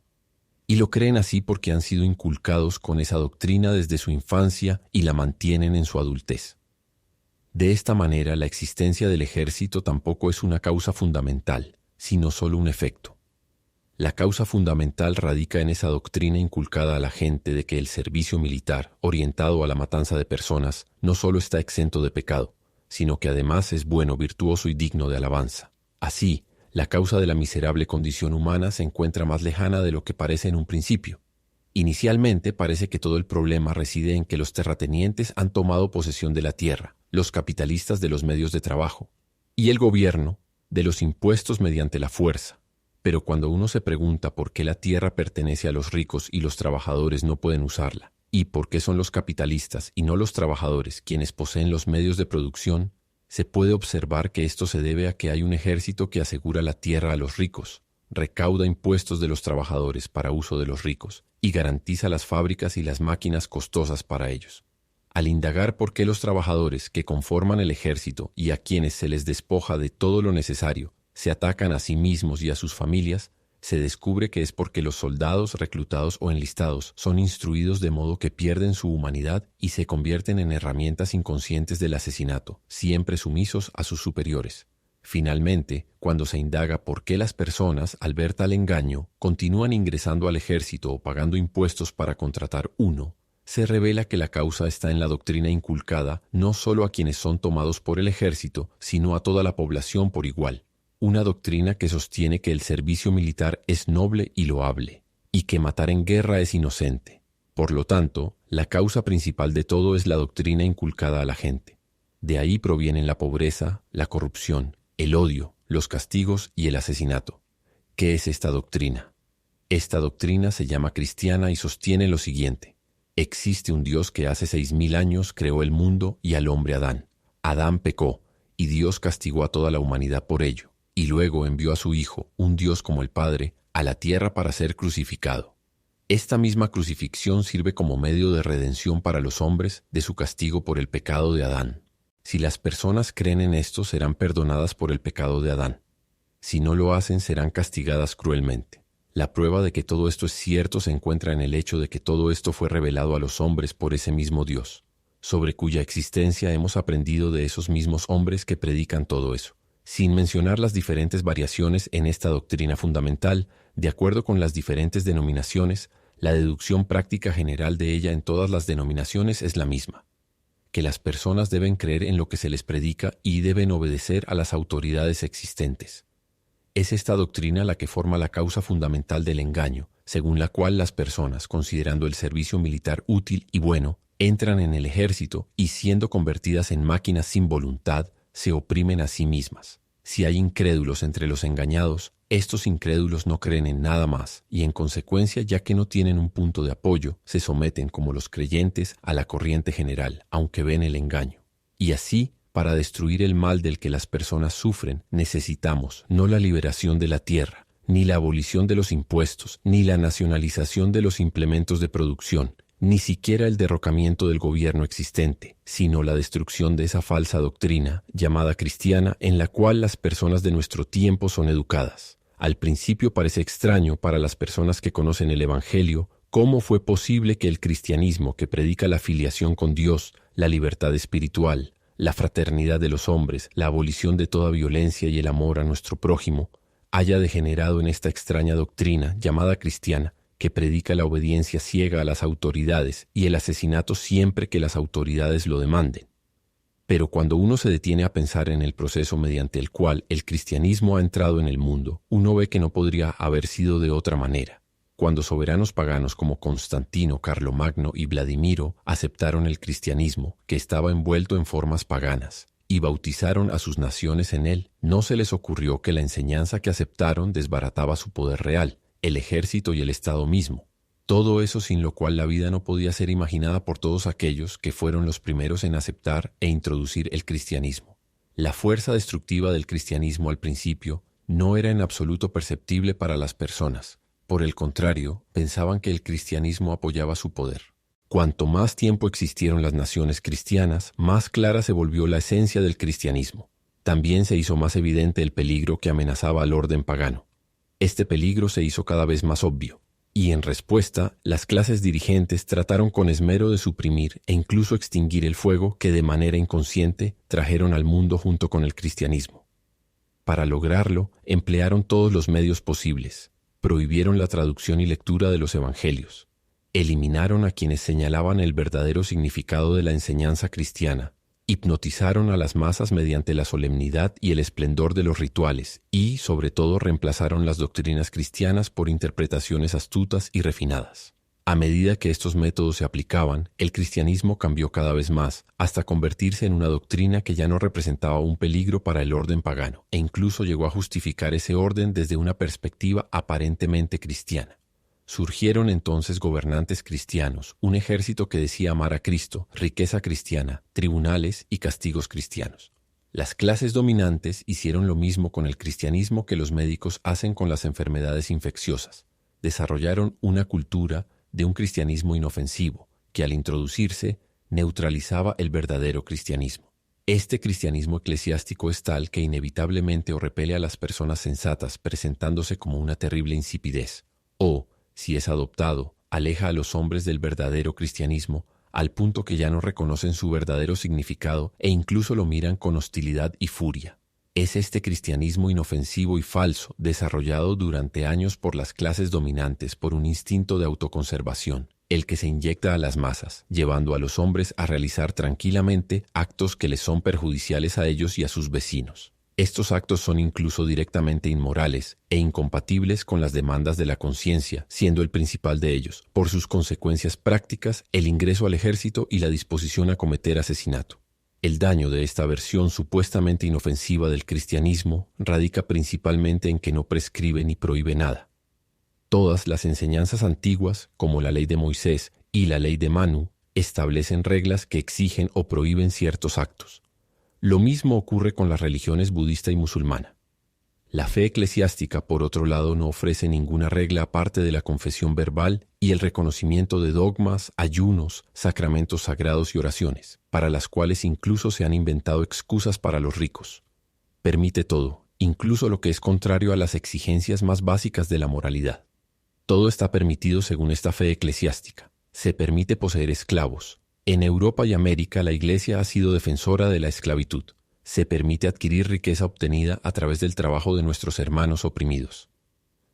Y lo creen así porque han sido inculcados con esa doctrina desde su infancia y la mantienen en su adultez. De esta manera, la existencia del ejército tampoco es una causa fundamental, sino solo un efecto. La causa fundamental radica en esa doctrina inculcada a la gente de que el servicio militar, orientado a la matanza de personas, no solo está exento de pecado, sino que además es bueno, virtuoso y digno de alabanza. Así, la causa de la miserable condición humana se encuentra más lejana de lo que parece en un principio. Inicialmente parece que todo el problema reside en que los terratenientes han tomado posesión de la tierra, los capitalistas de los medios de trabajo, y el gobierno de los impuestos mediante la fuerza. Pero cuando uno se pregunta por qué la tierra pertenece a los ricos y los trabajadores no pueden usarla, y por qué son los capitalistas y no los trabajadores quienes poseen los medios de producción, se puede observar que esto se debe a que hay un ejército que asegura la tierra a los ricos, recauda impuestos de los trabajadores para uso de los ricos y garantiza las fábricas y las máquinas costosas para ellos. Al indagar por qué los trabajadores que conforman el ejército y a quienes se les despoja de todo lo necesario se atacan a sí mismos y a sus familias, se descubre que es porque los soldados reclutados o enlistados son instruidos de modo que pierden su humanidad y se convierten en herramientas inconscientes del asesinato, siempre sumisos a sus superiores. Finalmente, cuando se indaga por qué las personas, al ver tal engaño, continúan ingresando al ejército o pagando impuestos para contratar uno, se revela que la causa está en la doctrina inculcada no solo a quienes son tomados por el ejército, sino a toda la población por igual. Una doctrina que sostiene que el servicio militar es noble y loable, y que matar en guerra es inocente. Por lo tanto, la causa principal de todo es la doctrina inculcada a la gente. De ahí provienen la pobreza, la corrupción, el odio, los castigos y el asesinato. ¿Qué es esta doctrina? Esta doctrina se llama cristiana y sostiene lo siguiente. Existe un Dios que hace 6000 años creó el mundo y al hombre Adán. Adán pecó, y Dios castigó a toda la humanidad por ello, y luego envió a su Hijo, un Dios como el Padre, a la tierra para ser crucificado. Esta misma crucifixión sirve como medio de redención para los hombres de su castigo por el pecado de Adán. Si las personas creen en esto, serán perdonadas por el pecado de Adán. Si no lo hacen, serán castigadas cruelmente. La prueba de que todo esto es cierto se encuentra en el hecho de que todo esto fue revelado a los hombres por ese mismo Dios, sobre cuya existencia hemos aprendido de esos mismos hombres que predican todo eso, sin mencionar las diferentes variaciones en esta doctrina fundamental. De acuerdo con las diferentes denominaciones, la deducción práctica general de ella en todas las denominaciones es la misma, que las personas deben creer en lo que se les predica y deben obedecer a las autoridades existentes. Es esta doctrina la que forma la causa fundamental del engaño, según la cual las personas, considerando el servicio militar útil y bueno, entran en el ejército y siendo convertidas en máquinas sin voluntad, se oprimen a sí mismas. Si hay incrédulos entre los engañados, estos incrédulos no creen en nada más y en consecuencia, ya que no tienen un punto de apoyo, se someten como los creyentes a la corriente general, aunque ven el engaño. Y así, para destruir el mal del que las personas sufren, necesitamos no la liberación de la tierra, ni la abolición de los impuestos, ni la nacionalización de los implementos de producción, ni siquiera el derrocamiento del gobierno existente, sino la destrucción de esa falsa doctrina llamada cristiana en la cual las personas de nuestro tiempo son educadas. Al principio parece extraño para las personas que conocen el Evangelio cómo fue posible que el cristianismo que predica la filiación con Dios, la libertad espiritual, la fraternidad de los hombres, la abolición de toda violencia y el amor a nuestro prójimo, haya degenerado en esta extraña doctrina llamada cristiana, que predica la obediencia ciega a las autoridades y el asesinato siempre que las autoridades lo demanden. Pero cuando uno se detiene a pensar en el proceso mediante el cual el cristianismo ha entrado en el mundo, uno ve que no podría haber sido de otra manera. Cuando soberanos paganos como Constantino, Carlomagno y Vladimiro aceptaron el cristianismo, que estaba envuelto en formas paganas, y bautizaron a sus naciones en él, no se les ocurrió que la enseñanza que aceptaron desbarataba su poder real, el ejército y el Estado mismo. Todo eso sin lo cual la vida no podía ser imaginada por todos aquellos que fueron los primeros en aceptar e introducir el cristianismo. La fuerza destructiva del cristianismo al principio no era en absoluto perceptible para las personas. Por el contrario, pensaban que el cristianismo apoyaba su poder. Cuanto más tiempo existieron las naciones cristianas, más clara se volvió la esencia del cristianismo. También se hizo más evidente el peligro que amenazaba al orden pagano. Este peligro se hizo cada vez más obvio, y en respuesta, las clases dirigentes trataron con esmero de suprimir e incluso extinguir el fuego que de manera inconsciente trajeron al mundo junto con el cristianismo. Para lograrlo, emplearon todos los medios posibles. Prohibieron la traducción y lectura de los evangelios. Eliminaron a quienes señalaban el verdadero significado de la enseñanza cristiana. Hipnotizaron a las masas mediante la solemnidad y el esplendor de los rituales y, sobre todo, reemplazaron las doctrinas cristianas por interpretaciones astutas y refinadas. A medida que estos métodos se aplicaban, el cristianismo cambió cada vez más, hasta convertirse en una doctrina que ya no representaba un peligro para el orden pagano, e incluso llegó a justificar ese orden desde una perspectiva aparentemente cristiana. Surgieron entonces gobernantes cristianos, un ejército que decía amar a Cristo, riqueza cristiana, tribunales y castigos cristianos. Las clases dominantes hicieron lo mismo con el cristianismo que los médicos hacen con las enfermedades infecciosas. Desarrollaron una cultura de un cristianismo inofensivo, que al introducirse neutralizaba el verdadero cristianismo. Este cristianismo eclesiástico es tal que inevitablemente o repele a las personas sensatas presentándose como una terrible insipidez, o, si es adoptado, aleja a los hombres del verdadero cristianismo al punto que ya no reconocen su verdadero significado e incluso lo miran con hostilidad y furia. Es este cristianismo inofensivo y falso, desarrollado durante años por las clases dominantes por un instinto de autoconservación, el que se inyecta a las masas, llevando a los hombres a realizar tranquilamente actos que les son perjudiciales a ellos y a sus vecinos. Estos actos son incluso directamente inmorales e incompatibles con las demandas de la conciencia, siendo el principal de ellos, por sus consecuencias prácticas, el ingreso al ejército y la disposición a cometer asesinato. El daño de esta versión supuestamente inofensiva del cristianismo radica principalmente en que no prescribe ni prohíbe nada. Todas las enseñanzas antiguas, como la ley de Moisés y la ley de Manu, establecen reglas que exigen o prohíben ciertos actos. Lo mismo ocurre con las religiones budista y musulmana. La fe eclesiástica, por otro lado, no ofrece ninguna regla aparte de la confesión verbal y el reconocimiento de dogmas, ayunos, sacramentos sagrados y oraciones, para las cuales incluso se han inventado excusas para los ricos. Permite todo, incluso lo que es contrario a las exigencias más básicas de la moralidad. Todo está permitido según esta fe eclesiástica. Se permite poseer esclavos. En Europa y América la Iglesia ha sido defensora de la esclavitud. Se permite adquirir riqueza obtenida a través del trabajo de nuestros hermanos oprimidos.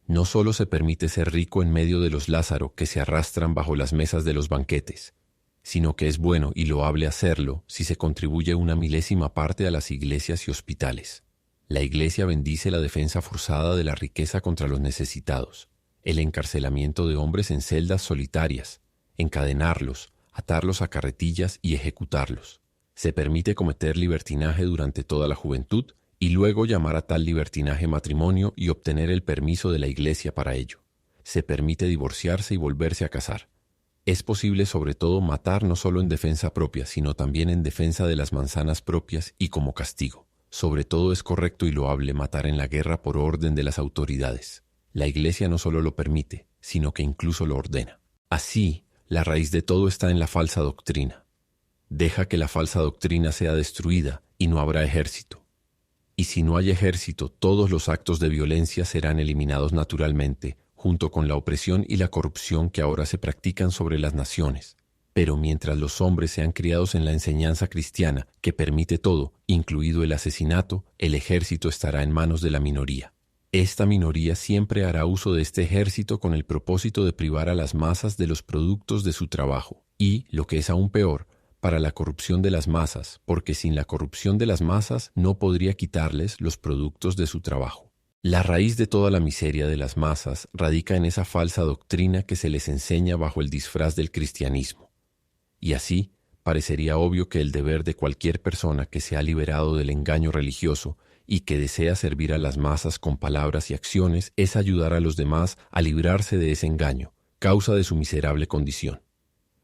No solo se permite ser rico en medio de los Lázaro que se arrastran bajo las mesas de los banquetes, sino que es bueno y loable hacerlo si se contribuye una milésima parte a las iglesias y hospitales. La Iglesia bendice la defensa forzada de la riqueza contra los necesitados, el encarcelamiento de hombres en celdas solitarias, encadenarlos, atarlos a carretillas y ejecutarlos. Se permite cometer libertinaje durante toda la juventud y luego llamar a tal libertinaje matrimonio y obtener el permiso de la Iglesia para ello. Se permite divorciarse y volverse a casar. Es posible sobre todo matar no solo en defensa propia, sino también en defensa de las manzanas propias y como castigo. Sobre todo es correcto y loable matar en la guerra por orden de las autoridades. La Iglesia no solo lo permite, sino que incluso lo ordena. Así, la raíz de todo está en la falsa doctrina. Deja que la falsa doctrina sea destruida y no habrá ejército. Y si no hay ejército, todos los actos de violencia serán eliminados naturalmente, junto con la opresión y la corrupción que ahora se practican sobre las naciones. Pero mientras los hombres sean criados en la enseñanza cristiana, que permite todo, incluido el asesinato, el ejército estará en manos de la minoría. Esta minoría siempre hará uso de este ejército con el propósito de privar a las masas de los productos de su trabajo. Y, lo que es aún peor, para la corrupción de las masas, porque sin la corrupción de las masas no podría quitarles los productos de su trabajo. La raíz de toda la miseria de las masas radica en esa falsa doctrina que se les enseña bajo el disfraz del cristianismo. Y así, parecería obvio que el deber de cualquier persona que se ha liberado del engaño religioso y que desea servir a las masas con palabras y acciones es ayudar a los demás a librarse de ese engaño, causa de su miserable condición.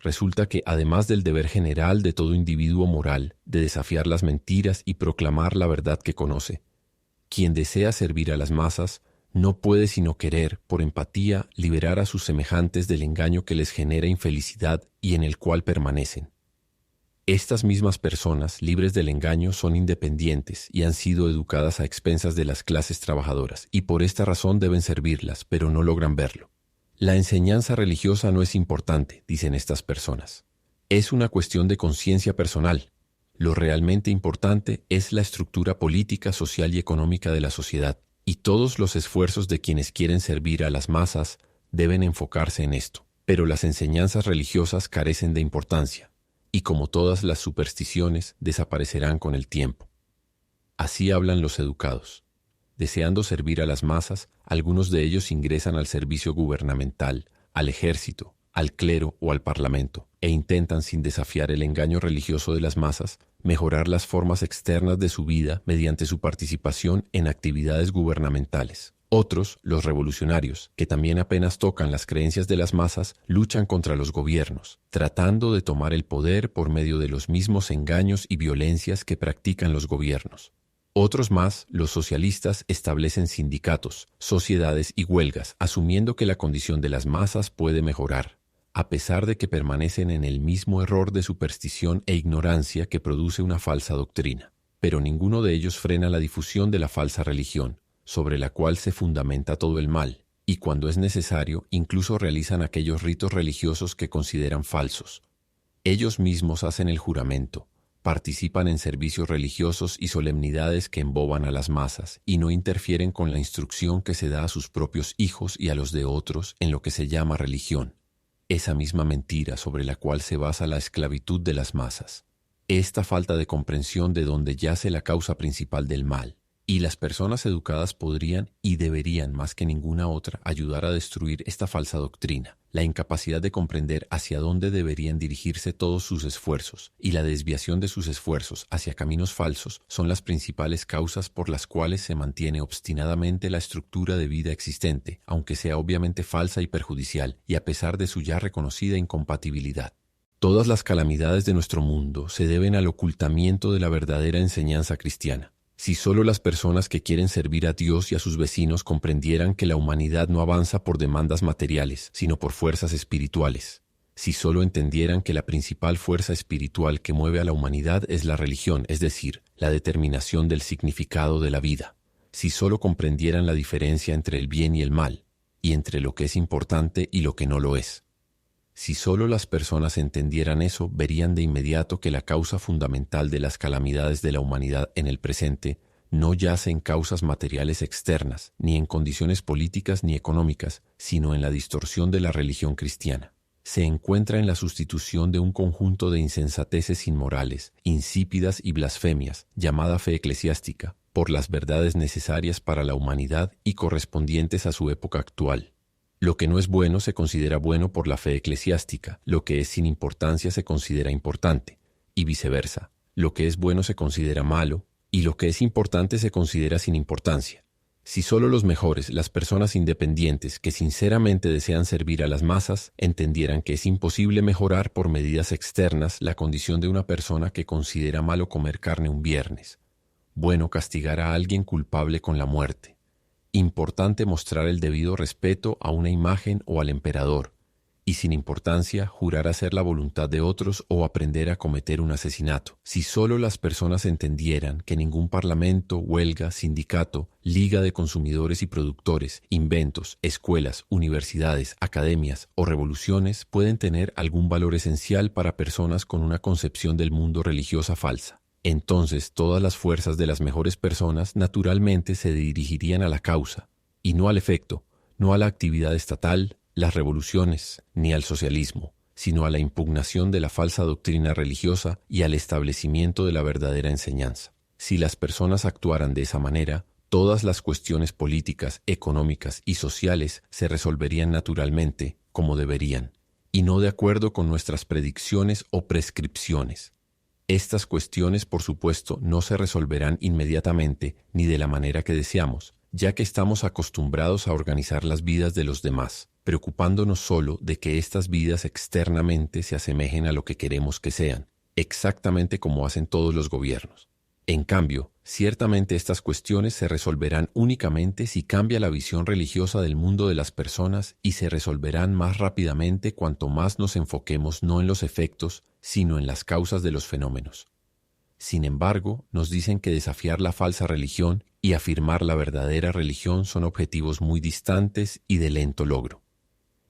Resulta que, además del deber general de todo individuo moral de desafiar las mentiras y proclamar la verdad que conoce, quien desea servir a las masas no puede sino querer, por empatía, liberar a sus semejantes del engaño que les genera infelicidad y en el cual permanecen. Estas mismas personas, libres del engaño, son independientes y han sido educadas a expensas de las clases trabajadoras, y por esta razón deben servirlas, pero no logran verlo. La enseñanza religiosa no es importante, dicen estas personas. Es una cuestión de conciencia personal. Lo realmente importante es la estructura política, social y económica de la sociedad, y todos los esfuerzos de quienes quieren servir a las masas deben enfocarse en esto. Pero las enseñanzas religiosas carecen de importancia, y como todas las supersticiones, desaparecerán con el tiempo. Así hablan los educados. Deseando servir a las masas, algunos de ellos ingresan al servicio gubernamental, al ejército, al clero o al parlamento, e intentan, sin desafiar el engaño religioso de las masas, mejorar las formas externas de su vida mediante su participación en actividades gubernamentales. Otros, los revolucionarios, que también apenas tocan las creencias de las masas, luchan contra los gobiernos, tratando de tomar el poder por medio de los mismos engaños y violencias que practican los gobiernos. Otros más, los socialistas, establecen sindicatos, sociedades y huelgas, asumiendo que la condición de las masas puede mejorar, a pesar de que permanecen en el mismo error de superstición e ignorancia que produce una falsa doctrina. Pero ninguno de ellos frena la difusión de la falsa religión, sobre la cual se fundamenta todo el mal, y cuando es necesario, incluso realizan aquellos ritos religiosos que consideran falsos. Ellos mismos hacen el juramento, participan en servicios religiosos y solemnidades que emboban a las masas, y no interfieren con la instrucción que se da a sus propios hijos y a los de otros en lo que se llama religión, esa misma mentira sobre la cual se basa la esclavitud de las masas. Esta falta de comprensión de donde yace la causa principal del mal, y las personas educadas podrían y deberían más que ninguna otra ayudar a destruir esta falsa doctrina, la incapacidad de comprender hacia dónde deberían dirigirse todos sus esfuerzos y la desviación de sus esfuerzos hacia caminos falsos son las principales causas por las cuales se mantiene obstinadamente la estructura de vida existente, aunque sea obviamente falsa y perjudicial, y a pesar de su ya reconocida incompatibilidad. Todas las calamidades de nuestro mundo se deben al ocultamiento de la verdadera enseñanza cristiana. Si solo las personas que quieren servir a Dios y a sus vecinos comprendieran que la humanidad no avanza por demandas materiales, sino por fuerzas espirituales. Si solo entendieran que la principal fuerza espiritual que mueve a la humanidad es la religión, es decir, la determinación del significado de la vida. Si solo comprendieran la diferencia entre el bien y el mal, y entre lo que es importante y lo que no lo es. Si solo las personas entendieran eso, verían de inmediato que la causa fundamental de las calamidades de la humanidad en el presente no yace en causas materiales externas, ni en condiciones políticas ni económicas, sino en la distorsión de la religión cristiana. Se encuentra en la sustitución de un conjunto de insensateces inmorales, insípidas y blasfemias, llamada fe eclesiástica, por las verdades necesarias para la humanidad y correspondientes a su época actual. Lo que no es bueno se considera bueno por la fe eclesiástica, lo que es sin importancia se considera importante, y viceversa. Lo que es bueno se considera malo, y lo que es importante se considera sin importancia. Si solo los mejores, las personas independientes que sinceramente desean servir a las masas, entendieran que es imposible mejorar por medidas externas la condición de una persona que considera malo comer carne un viernes, bueno castigar a alguien culpable con la muerte, importante mostrar el debido respeto a una imagen o al emperador, y sin importancia jurar hacer la voluntad de otros o aprender a cometer un asesinato. Si solo las personas entendieran que ningún parlamento, huelga, sindicato, liga de consumidores y productores, inventos, escuelas, universidades, academias o revoluciones pueden tener algún valor esencial para personas con una concepción del mundo religiosa falsa, entonces todas las fuerzas de las mejores personas naturalmente se dirigirían a la causa, y no al efecto, no a la actividad estatal, las revoluciones, ni al socialismo, sino a la impugnación de la falsa doctrina religiosa y al establecimiento de la verdadera enseñanza. Si las personas actuaran de esa manera, todas las cuestiones políticas, económicas y sociales se resolverían naturalmente, como deberían, y no de acuerdo con nuestras predicciones o prescripciones. Estas cuestiones, por supuesto, no se resolverán inmediatamente ni de la manera que deseamos, ya que estamos acostumbrados a organizar las vidas de los demás, preocupándonos solo de que estas vidas externamente se asemejen a lo que queremos que sean, exactamente como hacen todos los gobiernos. En cambio, ciertamente estas cuestiones se resolverán únicamente si cambia la visión religiosa del mundo de las personas y se resolverán más rápidamente cuanto más nos enfoquemos no en los efectos, sino en las causas de los fenómenos. Sin embargo, nos dicen que desafiar la falsa religión y afirmar la verdadera religión son objetivos muy distantes y de lento logro.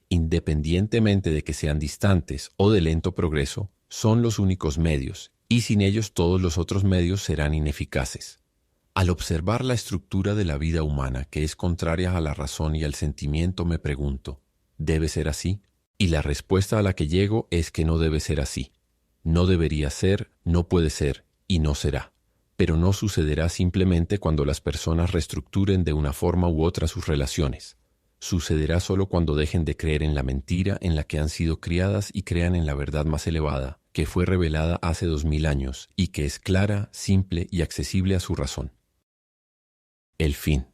Independientemente de que sean distantes o de lento progreso, son los únicos medios, y sin ellos todos los otros medios serán ineficaces. Al observar la estructura de la vida humana que es contraria a la razón y al sentimiento, me pregunto, ¿debe ser así? Y la respuesta a la que llego es que no debe ser así. No debería ser, no puede ser, y no será. Pero no sucederá simplemente cuando las personas reestructuren de una forma u otra sus relaciones. Sucederá solo cuando dejen de creer en la mentira en la que han sido criadas y crean en la verdad más elevada, que fue revelada hace 2000 años y que es clara, simple y accesible a su razón. El fin.